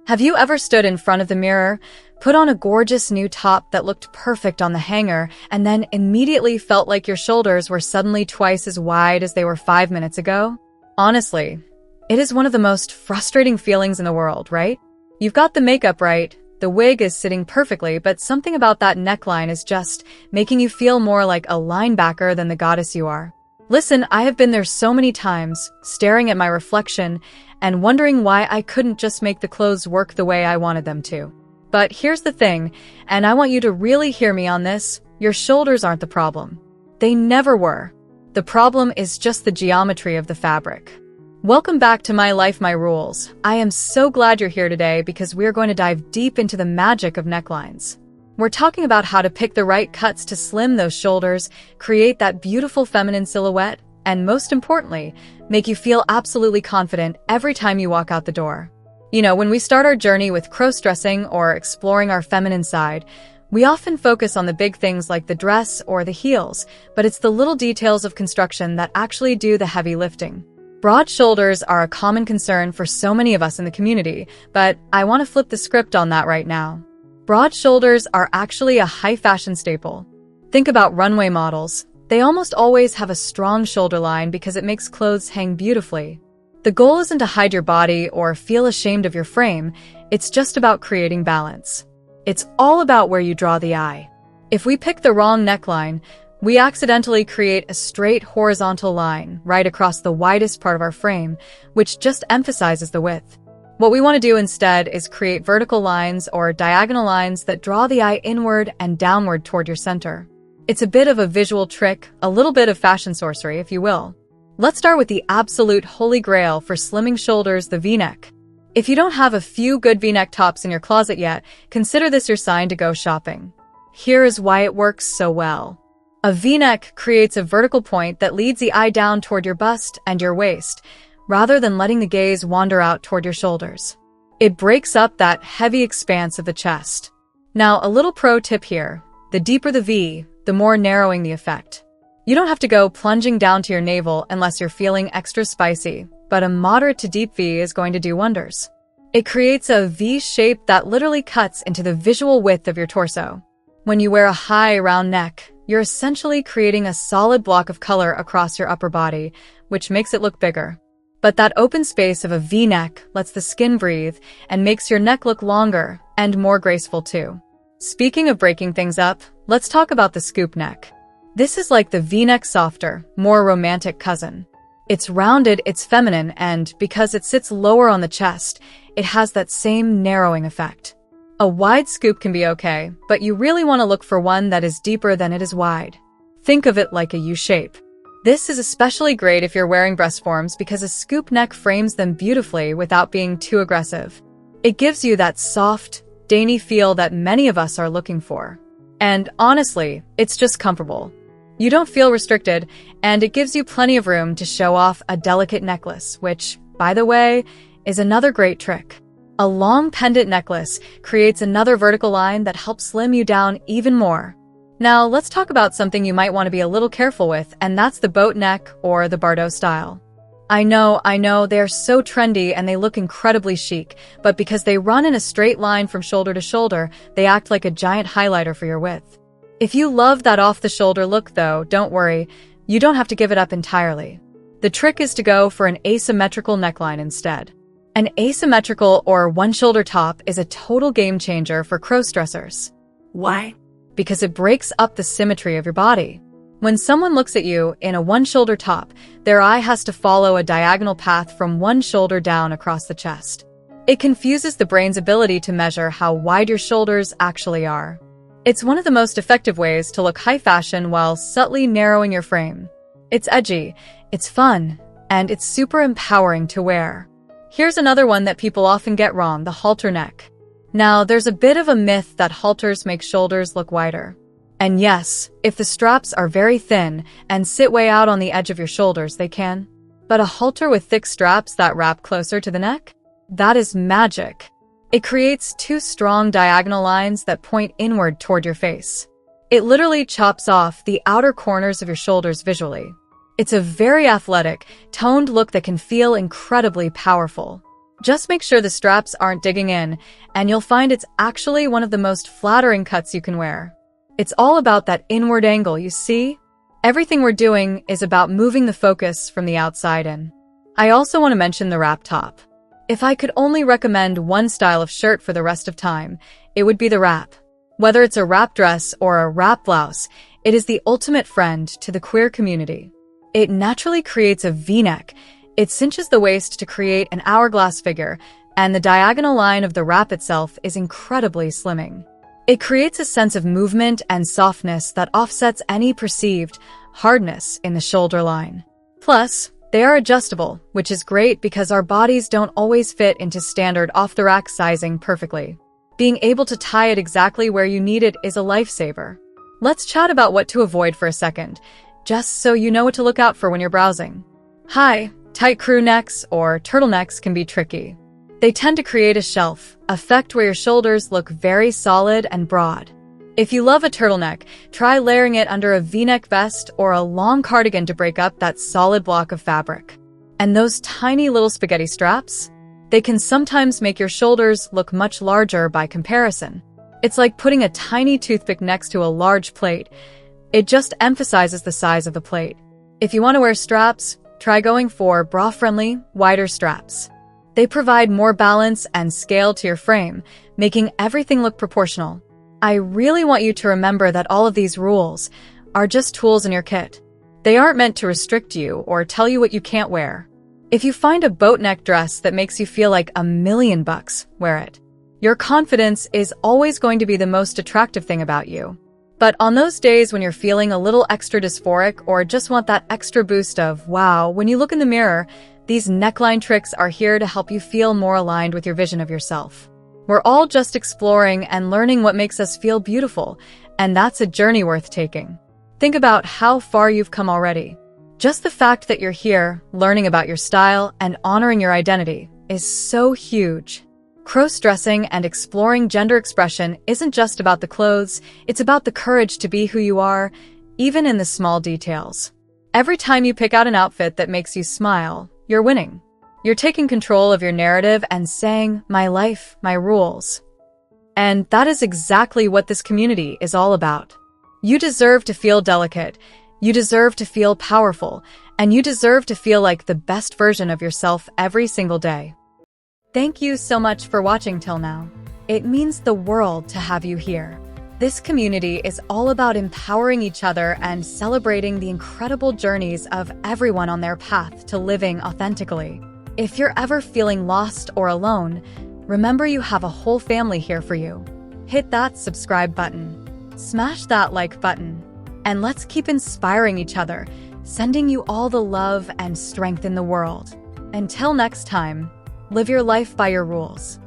Have you ever stood in front of the mirror, put on a gorgeous new top that looked perfect on the hanger, and then immediately felt like your shoulders were suddenly twice as wide as they were 5 minutes ago? Honestly, it is one of the most frustrating feelings in the world, right? You've got the makeup right, the wig is sitting perfectly, but something about that neckline is just making you feel more like a linebacker than the goddess you are. Listen, I have been there so many times, staring at my reflection and wondering why I couldn't just make the clothes work the way I wanted them to. But here's the thing, and I want you to really hear me on this, your shoulders aren't the problem. They never were. The problem is just the geometry of the fabric. Welcome back to My Life, My Rules. I am so glad you're here today because we're going to dive deep into the magic of necklines. We're talking about how to pick the right cuts to slim those shoulders, create that beautiful feminine silhouette, and most importantly, make you feel absolutely confident every time you walk out the door. You know, when we start our journey with cross-dressing or exploring our feminine side, we often focus on the big things like the dress or the heels, but it's the little details of construction that actually do the heavy lifting. Broad shoulders are a common concern for so many of us in the community, but I want to flip the script on that right now. Broad shoulders are actually a high fashion staple. Think about runway models. They almost always have a strong shoulder line because it makes clothes hang beautifully. The goal isn't to hide your body or feel ashamed of your frame, it's just about creating balance. It's all about where you draw the eye. If we pick the wrong neckline, we accidentally create a straight horizontal line right across the widest part of our frame, which just emphasizes the width. What we want to do instead is create vertical lines or diagonal lines that draw the eye inward and downward toward your center. It's a bit of a visual trick, a little bit of fashion sorcery, if you will. Let's start with the absolute holy grail for slimming shoulders, the V-neck. If you don't have a few good V-neck tops in your closet yet, consider this your sign to go shopping. Here is why it works so well. A V-neck creates a vertical point that leads the eye down toward your bust and your waist, rather than letting the gaze wander out toward your shoulders. It breaks up that heavy expanse of the chest. Now, a little pro tip here. The deeper the V, the more narrowing the effect. You don't have to go plunging down to your navel unless you're feeling extra spicy, but a moderate to deep V is going to do wonders. It creates a V shape that literally cuts into the visual width of your torso. When you wear a high, round neck, you're essentially creating a solid block of color across your upper body, which makes it look bigger. But that open space of a V-neck lets the skin breathe and makes your neck look longer and more graceful too. Speaking of breaking things up, let's talk about the scoop neck. This is like the V-neck softer, more romantic cousin. It's rounded, it's feminine, and because it sits lower on the chest, it has that same narrowing effect. A wide scoop can be okay, but you really want to look for one that is deeper than it is wide. Think of it like a U shape. This is especially great if you're wearing breast forms because a scoop neck frames them beautifully without being too aggressive. It gives you that soft, dainty feel that many of us are looking for. And honestly, it's just comfortable. You don't feel restricted, and it gives you plenty of room to show off a delicate necklace, which, by the way, is another great trick. A long pendant necklace creates another vertical line that helps slim you down even more. Now, let's talk about something you might want to be a little careful with, and that's the boat neck or the Bardot style. I know, they are so trendy and they look incredibly chic, but because they run in a straight line from shoulder to shoulder, they act like a giant highlighter for your width. If you love that off-the-shoulder look though, don't worry, you don't have to give it up entirely. The trick is to go for an asymmetrical neckline instead. An asymmetrical or one-shoulder top is a total game changer for crossdressers. Why? Because it breaks up the symmetry of your body. When someone looks at you in a one-shoulder top, their eye has to follow a diagonal path from one shoulder down across the chest. It confuses the brain's ability to measure how wide your shoulders actually are. It's one of the most effective ways to look high fashion while subtly narrowing your frame. It's edgy, it's fun, and it's super empowering to wear. Here's another one that people often get wrong, the halter neck. Now, there's a bit of a myth that halters make shoulders look wider. And yes, if the straps are very thin and sit way out on the edge of your shoulders, they can. But a halter with thick straps that wrap closer to the neck? That is magic. It creates two strong diagonal lines that point inward toward your face. It literally chops off the outer corners of your shoulders visually. It's a very athletic, toned look that can feel incredibly powerful. Just make sure the straps aren't digging in, and you'll find it's actually one of the most flattering cuts you can wear. It's all about that inward angle, you see? Everything we're doing is about moving the focus from the outside in. I also want to mention the wrap top. If I could only recommend one style of shirt for the rest of time, it would be the wrap. Whether it's a wrap dress or a wrap blouse, it is the ultimate friend to the queer community. It naturally creates a V-neck. It cinches the waist to create an hourglass figure, and the diagonal line of the wrap itself is incredibly slimming. It creates a sense of movement and softness that offsets any perceived hardness in the shoulder line. Plus, they are adjustable, which is great because our bodies don't always fit into standard off-the-rack sizing perfectly. Being able to tie it exactly where you need it is a lifesaver. Let's chat about what to avoid for a second, just so you know what to look out for when you're browsing. Hi, tight crew necks or turtlenecks can be tricky. They tend to create a shelf effect where your shoulders look very solid and broad. If you love a turtleneck, try layering it under a V-neck vest or a long cardigan to break up that solid block of fabric. And those tiny little spaghetti straps? They can sometimes make your shoulders look much larger by comparison. It's like putting a tiny toothpick next to a large plate. It just emphasizes the size of the plate. If you want to wear straps, try going for bra-friendly, wider straps. They provide more balance and scale to your frame, making everything look proportional. I really want you to remember that all of these rules are just tools in your kit. They aren't meant to restrict you or tell you what you can't wear. If you find a boat neck dress that makes you feel like $1,000,000, wear it. Your confidence is always going to be the most attractive thing about you. But on those days when you're feeling a little extra dysphoric or just want that extra boost of wow when you look in the mirror, these neckline tricks are here to help you feel more aligned with your vision of yourself. We're all just exploring and learning what makes us feel beautiful, and that's a journey worth taking. Think about how far you've come already. Just the fact that you're here, learning about your style and honoring your identity, is so huge. Crossdressing and exploring gender expression isn't just about the clothes, it's about the courage to be who you are, even in the small details. Every time you pick out an outfit that makes you smile, you're winning. You're taking control of your narrative and saying, my life, my rules. And that is exactly what this community is all about. You deserve to feel delicate, you deserve to feel powerful, and you deserve to feel like the best version of yourself every single day. Thank you so much for watching till now. It means the world to have you here. This community is all about empowering each other and celebrating the incredible journeys of everyone on their path to living authentically. If you're ever feeling lost or alone, remember you have a whole family here for you. Hit that subscribe button, smash that like button, and let's keep inspiring each other, sending you all the love and strength in the world. Until next time, live your life by your rules.